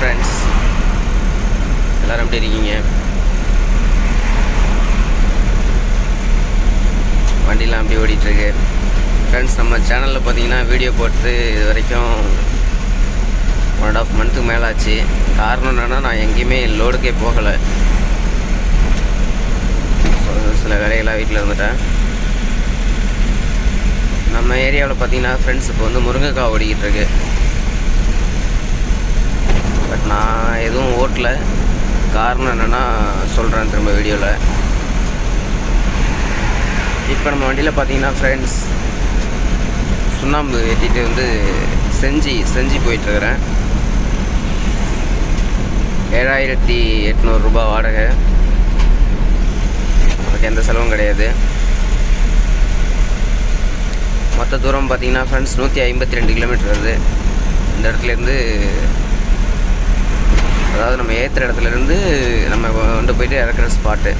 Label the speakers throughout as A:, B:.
A: Friends, எல்லோரும் எப்படி இருக்கீங்க? வண்டிலாம் அப்படி ஓடிட்டுருக்கு ஃப்ரெண்ட்ஸ். நம்ம சேனலில் பார்த்தீங்கன்னா வீடியோ போட்டு இது வரைக்கும் 1.5 மந்த்துக்கு மேலே ஆச்சு. காரணம் என்னென்னா, நான் எங்கேயுமே லோடுக்கே போகலை. சில வேலைகளாக வீட்டில் இருந்துட்டேன். நம்ம ஏரியாவில் பார்த்தீங்கன்னா ஃப்ரெண்ட்ஸ் இப்போ வந்து முருங்கைக்காய் ஓடிக்கிட்டு இருக்கு. பட் நான் எதுவும் ஓட்டலை. காரணம் என்னென்னா சொல்கிறேன் திரும்ப வீடியோவில். இப்போ நம்ம வண்டியில் பார்த்தீங்கன்னா ஃப்ரெண்ட்ஸ், சுண்ணாம்பு ஏற்றிட்டு வந்து செஞ்சு போயிட்டுருக்கிறேன். 7,800 ரூபா வாடகை. அதுக்கு எந்த செலவும் கிடையாது. மொத்த தூரம் பார்த்தீங்கன்னா ஃப்ரெண்ட்ஸ் 152 கிலோமீட்டர் வருது. இந்த இடத்துலேருந்து, அதாவது நம்ம ஏற்றுற இடத்துலேருந்து நம்ம கொண்டு போயிட்டு இறக்குற ஸ்பாட்டு.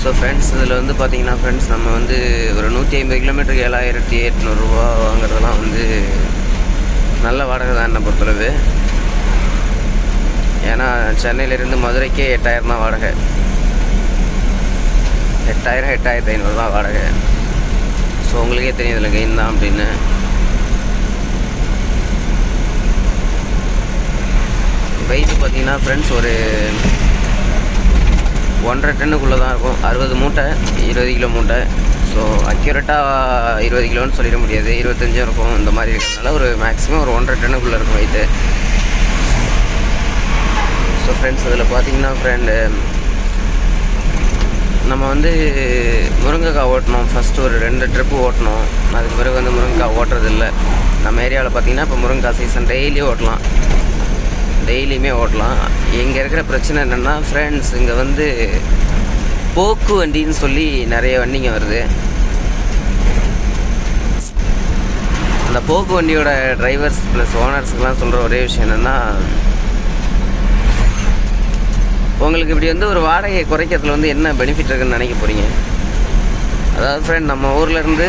A: ஸோ ஃப்ரெண்ட்ஸ், இதில் வந்து பார்த்தீங்கன்னா ஃப்ரெண்ட்ஸ், நம்ம வந்து ஒரு 150 கிலோமீட்டருக்கு 7,800 ரூபா வாங்குறதெல்லாம் வந்து நல்ல வாடகை தான் என்னை பொறுத்தளவு. ஏன்னா சென்னையிலேருந்து மதுரைக்கே 8,000 தான் வாடகை. 8,000 8,500 தான் வாடகை. ஸோ உங்களுக்கே தெரியும் இதில் கெயின் தான் அப்படின்னு. வெயிட் பார்த்தீங்கன்னா ஃப்ரெண்ட்ஸ் ஒரு 1.5 டன்னுக்குள்ளே தான் இருக்கும். 60 மூட்டை, 20 கிலோ மூட்டை. ஸோ அக்யூரேட்டாக 20 கிலோன்னு சொல்லிட முடியாது, 25 இருக்கும். இந்த மாதிரி இருக்கிறதுனால ஒரு மேக்ஸிமம் ஒரு 1.5 டன்னுக்குள்ளே இருக்கும் வெயிட்டு. ஸோ ஃப்ரெண்ட்ஸ், அதில் பார்த்தீங்கன்னா ஃப்ரெண்டு, நம்ம வந்து முருங்கைக்காய் ஓட்டணும். ஃபஸ்ட்டு ஒரு 2 ட்ரிப்பு ஓட்டணும். அதுக்கு பிறகு வந்து முருங்கைக்காய் ஓட்டுறதில்ல. நம்ம ஏரியாவில் பார்த்தீங்கன்னா இப்போ முருங்கைக்காய் சீசன் டெய்லியும் ஓட்டலாம், டெய்லியுமே ஓட்டலாம். இங்கே இருக்கிற பிரச்சனை என்னென்னா ஃப்ரெண்ட்ஸ், இங்கே வந்து போக்கு வண்டின்னு சொல்லி நிறைய வண்டிங்க வருது. அந்த போக்கு வண்டியோட டிரைவர்ஸ் ப்ளஸ் ஓனர்ஸுக்கெலாம் சொல்கிற ஒரே விஷயம் என்னென்னா, உங்களுக்கு இப்படி வந்து ஒரு வாடகையை குறைக்கிறதுல வந்து என்ன பெனிஃபிட் இருக்குன்னு நினைக்க போகிறீங்க? அதாவது ஃப்ரெண்ட், நம்ம ஊர்லேருந்து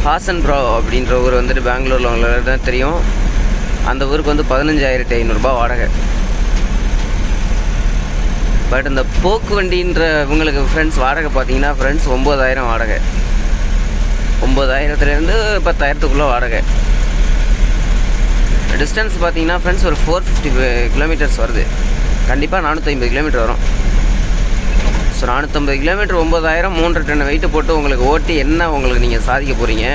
A: ஹாசன் ப்ரோ அப்படின்ற ஊர் வந்துட்டு பெங்களூரில் உங்களுக்கு தான் தெரியும். அந்த ஊருக்கு வந்து 15,500 ரூபா வாடகை. பட் இந்த போக்கு வண்டின்ற இவங்களுக்கு ஃப்ரெண்ட்ஸ் வாடகை பார்த்தீங்கன்னா ஃப்ரெண்ட்ஸ் 9,000 வாடகை. 9,000லேருந்து 10,000க்குள்ளே வாடகை. டிஸ்டன்ஸ் பார்த்தீங்கன்னா ஃப்ரெண்ட்ஸ் ஒரு 450 கிலோமீட்டர்ஸ் வருது. கண்டிப்பாக 450 கிலோமீட்டர் வரும். ஸோ 450 கிலோமீட்டர் 9,000 3 டன் வெயிட்டு போட்டு உங்களுக்கு ஓட்டி என்ன உங்களுக்கு நீங்கள் சாதிக்க போகிறீங்க?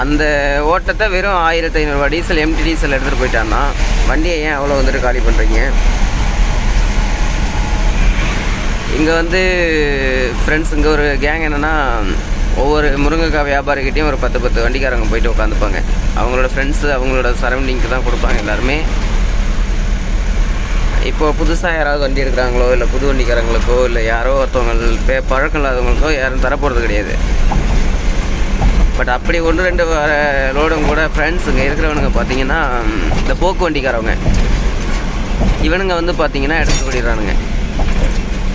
A: அந்த ஓட்டத்தை வெறும் 1,500 ரூபா டீசல், எம்டி டீசல் எடுத்துகிட்டு போயிட்டான்னா வண்டியை ஏன் அவ்வளோ வந்துட்டு காலி பண்ணுறீங்க? இங்கே வந்து ஃப்ரெண்ட்ஸ், இங்கே ஒரு கேங் என்னென்னா, ஒவ்வொரு முருங்கைக்காய் வியாபாரிக்கிட்டையும் ஒரு 10 வண்டிக்காரங்க போயிட்டு உட்காந்துப்பாங்க. அவங்களோட ஃப்ரெண்ட்ஸு, அவங்களோட சரௌண்டிங்க்கு தான் கொடுப்பாங்க எல்லாருமே. இப்போது புதுசாக யாராவது வண்டி எடுக்கிறாங்களோ, இல்லை புது வண்டிக்காரங்களுக்கோ, இல்லை யாரோ ஒருத்தவங்க பழக்கம் இல்லாதவங்களுக்கோ யாரும் தரப்போகிறது கிடையாது. பட் அப்படி 1-2 லோடும் கூட ஃப்ரெண்ட்ஸ் இங்கே இருக்கிறவனுங்க பார்த்தீங்கன்னா, இந்த போக்கு வண்டிக்காரவங்க இவனுங்க வந்து பார்த்தீங்கன்னா எடுத்து ஓடிடுறானுங்க.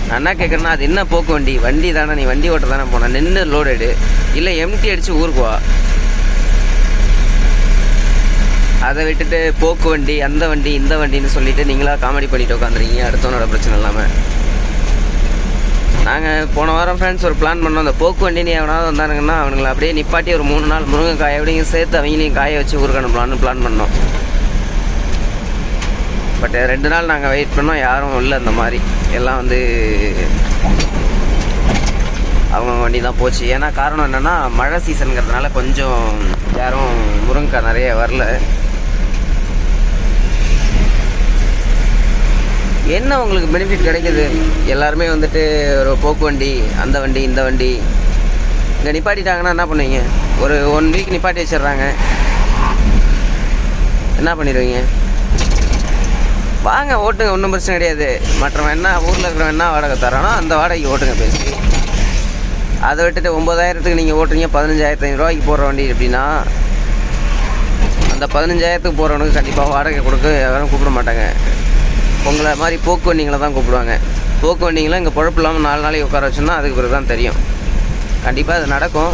A: நான் என்ன கேட்குறேன்னா, அது என்ன போக்கு வண்டி தானே, நீ வண்டி ஓட்ட தானே போன, நின்று லோடு எடு, இல்லை எம்டி அடித்து ஊருக்கு வா. அதை விட்டுட்டு போக்கு வண்டி, அந்த வண்டி, இந்த வண்டின்னு சொல்லிவிட்டு நீங்களாக காமெடி பண்ணிட்டு உட்காந்துருக்கீங்க அடுத்தவனோட பிரச்சனை இல்லாமல். நாங்கள் போன வாரம் ஃப்ரெண்ட்ஸ் ஒரு பிளான் பண்ணோம். அந்த போக்கு வண்டின்னு எவனாவது வந்தானுங்கன்னா அவனுங்களை அப்படியே நிப்பாட்டி ஒரு 3 நாள் முருங்கைக்காயோடையும் சேர்த்து அவங்களையும் காய வச்சு ஊருக்கு அனுப்பலான்னு பிளான் பண்ணோம். பட் 2 நாள் நாங்கள் வெயிட் பண்ணோம், யாரும் இல்லை. அந்த மாதிரி எல்லாம் வந்து அவங்க வண்டி தான் போச்சு. ஏன்னா காரணம் என்னென்னா, மழை சீசனுங்கிறதுனால கொஞ்சம் யாரும் முருங்கைக்காய் நிறைய வரல. என்ன உங்களுக்கு பெனிஃபிட் கிடைக்கிது? எல்லாருமே வந்துட்டு ஒரு போக்கு வண்டி, அந்த வண்டி, இந்த வண்டி இங்கே நிப்பாட்டிட்டாங்கன்னா என்ன பண்ணுவீங்க? ஒரு 1 வீக் நிப்பாட்டி வச்சிடுறாங்க, என்ன பண்ணிடுவீங்க? வாங்க ஓட்டுங்க, ஒன்றும் பிரச்சனை கிடையாது. மற்றவன் என்ன ஊரில் இருக்கிறவன் என்ன வாடகை தரானோ அந்த வாடகைக்கு ஓட்டுங்க பேசி. அதை விட்டுட்டு 9,000க்கு நீங்கள் ஓட்டுறீங்க, 15,500 ரூபாய்க்கு போடுற வண்டி அப்படின்னா, அந்த 15,000க்கு போகிறவனுக்கு கண்டிப்பாக வாடகை கொடுக்க யாரும் கூப்பிட மாட்டாங்க. உங்களை மாதிரி போக்கு வண்டிங்களை தான் கூப்பிடுவாங்க. போக்கு வண்டிங்களாம் இங்கே பொழப்பு இல்லாமல் 4 நாளைக்கு உட்கார வச்சோன்னா அதுக்கு பிறகு தான் தெரியும். கண்டிப்பாக அது நடக்கும்.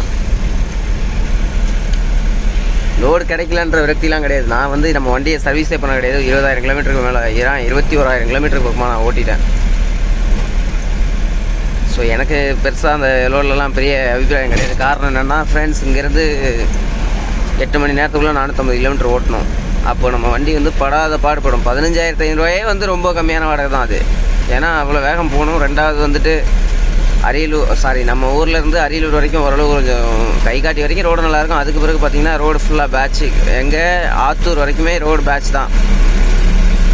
A: லோடு கிடைக்கலன்ற விரக்திலாம் கிடையாது. நான் வந்து நம்ம வண்டியை சர்வீஸே பண்ண கிடையாது. 20,000 கிலோமீட்டருக்கு மேலே 21,000 கிலோமீட்டருக்கு பக்கமாக நான் ஓட்டிட்டேன். ஸோ எனக்கு பெருசாக அந்த லோட்லலாம் பெரிய அபிப்பிராயம் கிடையாது. காரணம் என்னென்னா, ஃப்ரெண்ட்ஸ் இங்கேருந்து 8 மணி நேரத்துக்குள்ளே 450 கிலோமீட்டர் ஓட்டணும். அப்போ நம்ம வண்டி வந்து படாத பாடுபடும். 15,500 வந்து ரொம்ப கம்மியான வாடகை தான் அது. ஏன்னா அவ்வளோ வேகம் போகணும். ரெண்டாவது வந்துட்டு நம்ம ஊர்லேருந்து அரியலூர் வரைக்கும் ஓரளவு கொஞ்சம் கைகாட்டி வரைக்கும் ரோடு நல்லாயிருக்கும். அதுக்கு பிறகு பார்த்திங்கன்னா ரோடு ஃபுல்லாக பேட்ச்சு. எங்கே ஆத்தூர் வரைக்குமே ரோடு பேட்ச் தான்.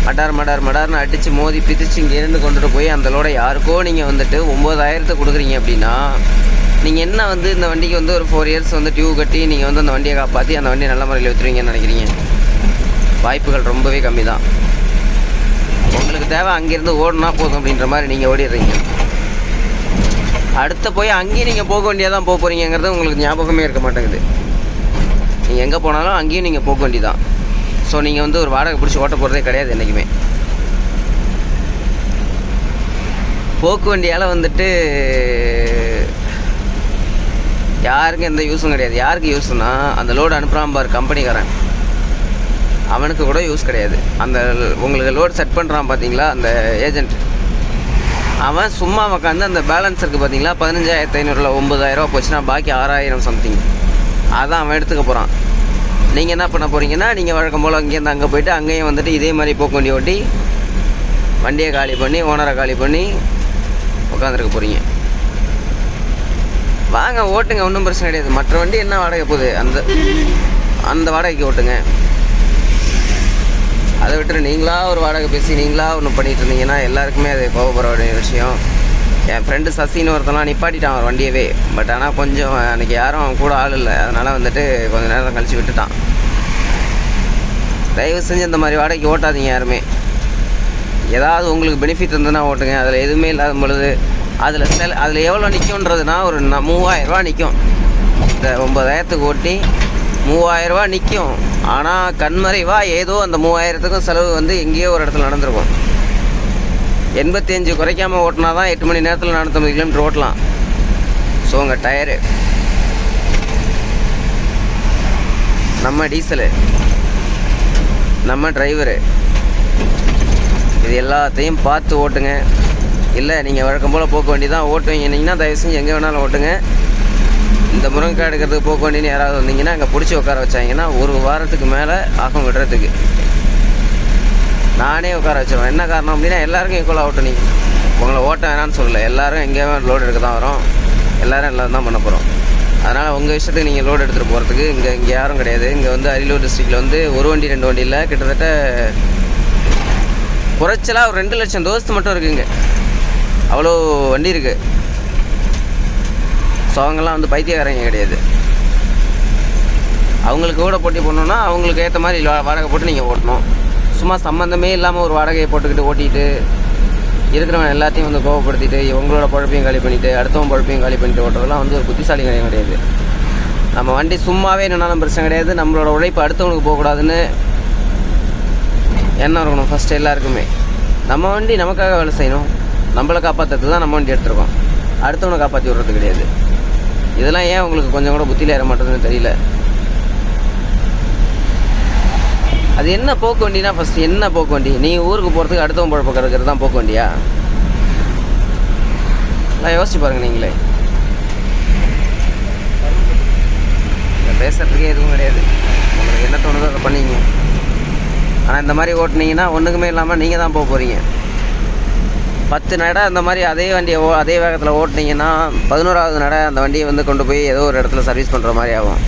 A: மடார்னு அடித்து மோதி பிதிச்சு இங்கேருந்து கொண்டுட்டு போய் அந்த லோடை யாருக்கோ நீங்கள் வந்துட்டு 9,000 கொடுக்குறீங்க அப்படின்னா, நீங்கள் என்ன வந்து இந்த வண்டிக்கு வந்து ஒரு 4 இயர்ஸ் வந்து டியூ கட்டி நீங்கள் வந்து அந்த வண்டியை காப்பாற்றி அந்த வண்டியை நல்ல முறையில் விற்றுருவீங்கன்னு நினைக்கிறீங்க? வாய்ப்புகள் ரொம்பவே கம்மி தான். உங்களுக்கு தேவை அங்கேருந்து ஓடினா போதும் அப்படின்ற மாதிரி நீங்கள் ஓடிடுறீங்க. அடுத்த போய் அங்கேயும் நீங்கள் போக வேண்டியதான் போக போகிறீங்கிறது உங்களுக்கு ஞாபகமே இருக்க மாட்டேங்குது. நீங்கள் எங்கே போனாலும் அங்கேயும் நீங்கள் போக வேண்டியதான். ஸோ நீங்கள் வந்து ஒரு வாடகை பிடிச்சி ஓட்ட போகிறதே கிடையாது என்றைக்குமே. போக்கு வண்டியால் வந்துட்டு யாருக்கும் எந்த யூஸும் கிடையாது. யாருக்கு யூஸ்னா, அந்த லோடு அனுப்புகிறான் பார் கம்பெனிக்காரன், அவனுக்கு கூட யூஸ் கிடையாது. அந்த உங்களுக்கு லோடு செட் பண்ணுறான் பார்த்தீங்களா அந்த ஏஜென்ட், அவன் சும்மா உட்காந்து அந்த பேலன்ஸ் இருக்குது பார்த்தீங்களா, 15,500 9,000 போச்சுன்னா பாக்கி 6,000 சம்திங், அதான் அவன் எடுத்துக்க போகிறான். நீங்கள் என்ன பண்ண போகிறீங்கன்னா, நீங்கள் வழக்கம் போல் அங்கேருந்து அங்கே போய்ட்டு அங்கேயும் வந்துட்டு இதே மாதிரி போக்கு வண்டி ஓட்டி வண்டியை காலி பண்ணி ஓனரை காலி பண்ணி உட்காந்துருக்க போகிறீங்க. வாங்க ஓட்டுங்க, ஒன்றும் பிரச்சனை கிடையாது. மற்ற வண்டி என்ன வாடகை போகுது, அந்த வாடகைக்கு ஓட்டுங்க. அதை விட்டு நீங்களா ஒரு வாடகை பேசி நீங்களா ஒன்று பண்ணிகிட்டு இருந்தீங்கன்னா எல்லாருக்குமே அது கோவப்பட வேண்டிய விஷயம். என் ஃப்ரெண்டு சசின்னு ஒருத்தலாம் நிப்பாட்டிட்டான் அவர் வண்டியவே. பட் ஆனால் கொஞ்சம் அன்றைக்கி யாரும் அவன் கூட ஆள் இல்லை, அதனால் வந்துட்டு கொஞ்சம் நேரம் கழித்து விட்டுட்டான். தயவு செஞ்சு இந்த மாதிரி வாடகைக்கு ஓட்டாதீங்க யாருமே. ஏதாவது உங்களுக்கு பெனிஃபிட் இருந்ததுன்னா ஓட்டுங்க. அதில் எதுவுமே இல்லாத பொழுது அதில் எவ்வளோ நிற்கும்ன்றதுனா ஒரு 3,000 நிற்கும். இந்த 9,000 ஓட்டி 3,000 நிற்கும். ஆனால் கண்மறைவாக ஏதோ அந்த 3,000க்கும் செலவு வந்து எங்கேயோ ஒரு இடத்துல நடந்திருக்கும். 85 குறைக்காமல் ஓட்டினா தான் 8 மணி நேரத்தில் 450 கிலோமீட்டர் ஓட்டலாம். ஸோ உங்கள் டயரு, நம்ம டீசலு, நம்ம டிரைவரு, இது எல்லாத்தையும் பார்த்து ஓட்டுங்க. இல்லை நீங்கள் வழக்கம் போல் போக்க வேண்டி தான் ஓட்டுவீங்கன்னா தயவு செஞ்சு எங்கே வேணாலும் ஓட்டுங்க. இந்த முருங்கைக்காய் எடுக்கிறதுக்கு போக்க வேண்டின்னு யாராவது வந்தீங்கன்னா அங்கே பிடிச்சி உட்கார வச்சாங்கன்னா 1 வாரத்துக்கு மேலே ஆகும் விடுறதுக்கு. நானே உட்கார வச்சிருவேன். என்ன காரணம் அப்படின்னா, எல்லாருக்கும் ஈக்குவலாக ஓட்டு. நீங்கள் உங்களை ஓட்ட வேணான்னு சொல்லலை, எல்லோரும் எங்கேயுமே லோடு எடுக்க தான் வரும், எல்லோரும் தான் பண்ண போகிறோம். அதனால் உங்கள் விஷயத்துக்கு நீங்கள் லோடு எடுத்துகிட்டு போகிறதுக்கு இங்கே யாரும் கிடையாது. இங்கே வந்து அரியலூர் டிஸ்ட்ரிக்டில் வந்து 1 வண்டி 2 வண்டி இல்லை, கிட்டத்தட்ட குறைச்சலாக ஒரு 2 லட்சம் தோஸ்து மட்டும் இருக்குங்க. அவ்வளோ வண்டி இருக்குது. ஸோ அவங்கெல்லாம் வந்து பைத்தியக்காரங்க கிடையாது. அவங்களுக்கு கூட போட்டி போடணுன்னா அவங்களுக்கு ஏற்ற மாதிரி வாடகை போட்டு நீங்கள் ஓட்டணும். சும்மா சம்மந்தமே இல்லாமல் ஒரு வாடகையை போட்டுக்கிட்டு ஓட்டிகிட்டு இருக்கிறவன் எல்லாத்தையும் வந்து கோவப்படுத்திட்டு இவங்களோட பழப்பையும் காலி பண்ணிவிட்டு அடுத்தவன் பழப்பையும் காலி பண்ணிட்டு ஓட்டுறதெல்லாம் வந்து ஒரு புத்திசாலி கிடையாது. நம்ம வண்டி சும்மாவே என்னன்னாலும் பிரச்சனை கிடையாது. நம்மளோட உழைப்பு அடுத்தவனுக்கு போகக்கூடாதுன்னு எண்ணம் இருக்கணும் ஃபஸ்ட்டு எல்லாருக்குமே. நம்ம வண்டி நமக்காக வேலை செய்யணும், நம்மளை காப்பாற்றுறது தான் நம்ம வண்டி எடுத்துருக்கோம், அடுத்தவனை காப்பாற்றி விடுறது கிடையாது. இதெல்லாம் ஏன் உங்களுக்கு கொஞ்சம் கூட புத்தியில் ஏற மாட்டேதுன்னு தெரியல. அது என்ன போக்கு வண்டினா, ஃபஸ்ட்டு என்ன போக்கு வண்டி? நீ ஊருக்கு போகிறதுக்கு அடுத்தவன் பழப்ப கிடக்கிறது தான் போக்கு வண்டியா? நான் யோசிச்சு பாருங்கள் நீங்களே. பேசுகிறதுக்கே எதுவும் கிடையாது. உங்களுக்கு என்ன தோணுதோ அதை பண்ணிங்க. ஆனால் இந்த மாதிரி ஓட்டுனீங்கன்னா ஒன்றுக்குமே இல்லாமல் நீங்கள் தான் போக போகிறீங்க. 10 நடை அந்த மாதிரி அதே வண்டியை அதே வேகத்தில் ஓட்டினீங்கன்னா 11வது நடை அந்த வண்டியை வந்து கொண்டு போய் ஏதோ ஒரு இடத்துல சர்வீஸ் பண்ணுற மாதிரி ஆகும்.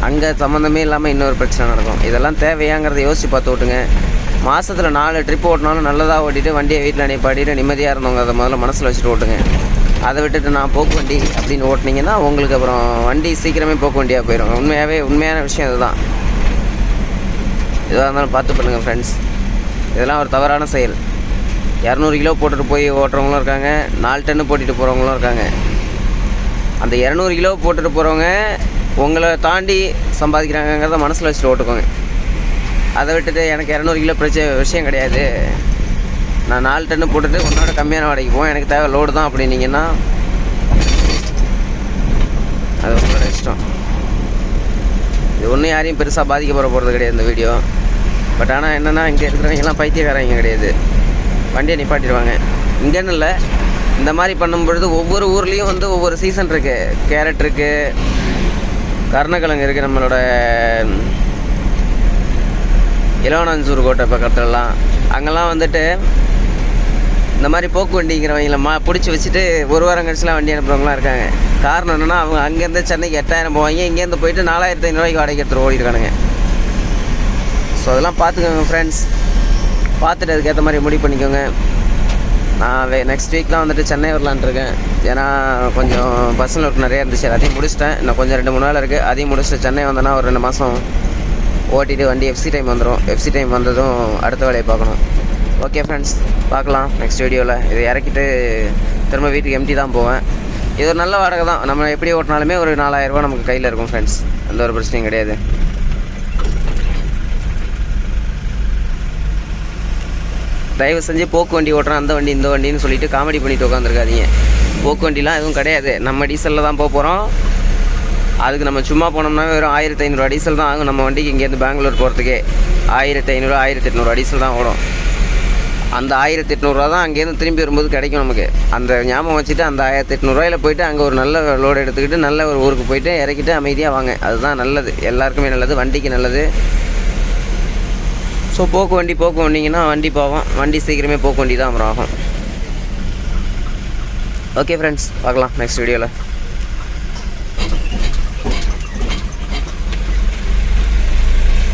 A: அங்கே சம்மந்தமே இல்லாமல் இன்னொரு பிரச்சனை நடக்கும். இதெல்லாம் தேவையாங்கிறத யோசித்து பார்த்து ஓட்டுங்க. மாதத்தில் 4 ட்ரிப்பு ஓட்டினாலும் நல்லதாக ஓட்டிட்டு வண்டியை வீட்டில் நிப்பாட்டிட்டு நிம்மதியாக இருந்தவங்க அதை முதல்ல மனசில் வச்சுட்டு ஓட்டுங்க. அதை விட்டுட்டு நான் போக்கு வண்டி அப்படின்னு ஓட்டினீங்கன்னா உங்களுக்கு அப்புறம் வண்டி சீக்கிரமே போக்கு வண்டியாக போயிடும். உண்மையான விஷயம் இதுதான். எதாக இருந்தாலும் பார்த்து பண்ணுங்கள் ஃப்ரெண்ட்ஸ். இதெல்லாம் ஒரு தவறான செயல். 200 கிலோ போட்டுட்டு போய் ஓட்டுறவங்களும் இருக்காங்க, 4 டன்னு போட்டிட்டு போகிறவங்களும் இருக்காங்க. அந்த 200 கிலோ போட்டுட்டு போகிறவங்க உங்களை தாண்டி சம்பாதிக்கிறாங்கிறத மனசில் வச்சுட்டு ஓட்டுக்கோங்க. அதை விட்டுட்டு எனக்கு 200 கிலோ விஷயம் கிடையாது, நான் 4 டன்னு போட்டுட்டு உன்னோட கம்மியான வாடகைக்கு போவேன், எனக்கு தேவை லோடு தான் அப்படின்னீங்கன்னா அது உங்களோட இஷ்டம். இது ஒன்றும் யாரையும் பெருசாக பாதிக்க போகிறது கிடையாது இந்த வீடியோ. பட் ஆனால் என்னென்னா இங்கே இருக்கிறவங்கலாம் பைத்தியக்காரங்க கிடையாது, வண்டியை நிப்பாட்டிடுவாங்க. இங்கேன்னு இல்லை, இந்த மாதிரி பண்ணும்பொழுது ஒவ்வொரு ஊர்லேயும் வந்து ஒவ்வொரு சீசன் இருக்குது. கேரட் இருக்குது, கருணக்கிழங்கு இருக்குது, நம்மளோட இளவனாஞ்சூர் கோட்டை பக்கத்துலலாம் அங்கெல்லாம் வந்துட்டு இந்த மாதிரி போக்கு வண்டிங்கிறவங்கள பிடிச்சி வச்சுட்டு ஒரு வாரம் கழிச்சுலாம் வண்டி அனுப்புறவங்களாம் இருக்காங்க. காரணம் என்னென்னா அவங்க அங்கேருந்து சென்னைக்கு 8000 போவாங்க, இங்கேருந்து போயிட்டு 4500 வாடகை எடுத்துகிட்டு ஓடிருக்கானுங்க. ஸோ அதெல்லாம் பார்த்துக்கோங்க ஃப்ரெண்ட்ஸ், பார்த்துட்டு அதுக்கேற்ற மாதிரி முடிவு பண்ணிக்கோங்க. நான் நெக்ஸ்ட் வீக்லாம் வந்துட்டு சென்னை வரலான்ட்டு இருக்கேன். ஏன்னா கொஞ்சம் பர்சனல் ஒர்க் நிறையா இருந்துச்சு, அதையும் முடிச்சிட்டேன். இன்னும் கொஞ்சம் 2-3 நாள் இருக்குது, அதையும் முடிச்சுட்டு சென்னை வந்தேன்னா ஒரு 2 மாதம் ஓட்டிட்டு வண்டி எஃப்சி டைம் வந்துடும். எஃப்சி டைம் வந்ததும் அடுத்த வேலையை பார்க்கணும். ஓகே ஃப்ரெண்ட்ஸ், பார்க்கலாம் நெக்ஸ்ட் வீடியோவில். இதை இறக்கிட்டு திரும்ப வீட்டுக்கு எம்டி தான் போவேன். இது ஒரு நல்ல வாடகை தான், நம்ம எப்படி ஓட்டினாலுமே ஒரு 4000 ரூபா நமக்கு கையில் இருக்கும் ஃப்ரெண்ட்ஸ், எந்த ஒரு பிரச்சனையும் கிடையாது. தயவு செஞ்சு போக்கு வண்டி ஓட்டுறேன், அந்த வண்டி இந்த வண்டின்னு சொல்லிட்டு காமெடி பண்ணிட்டு உட்காந்துருக்காதீங்க. போக்கு வண்டிலாம் எதுவும் கிடையாது, நம்ம டீசலில் தான் போகிறோம். அதுக்கு நம்ம சும்மா போனோம்னா வெறும் 1500 டீசல் தான் ஆகும். நம்ம வண்டிக்கு இங்கேருந்து பெங்களூர் போகிறதுக்கே 1500 1800 டீசல் தான் ஓடும். அந்த 1800 தான் அங்கேருந்து திரும்பி வரும்போது கிடைக்கும் நமக்கு. அந்த ஞாபகம் வச்சுட்டு அந்த 1800 போயிட்டு அங்கே ஒரு நல்ல லோடு எடுத்துக்கிட்டு நல்ல ஒரு ஊருக்கு போயிட்டு இறக்கிட்டு அமைதியாக வாங்க. அதுதான் நல்லது, எல்லாருக்குமே நல்லது, வண்டிக்கு நல்லது. ஸோ போக்கு வண்டிங்கன்னா வண்டி போவோம், வண்டி சீக்கிரமே போக்கு வண்டி தான் அப்புறம் ஆகும். ஓகே ஃப்ரெண்ட்ஸ், பார்க்கலாம் நெக்ஸ்ட் வீடியோவில்.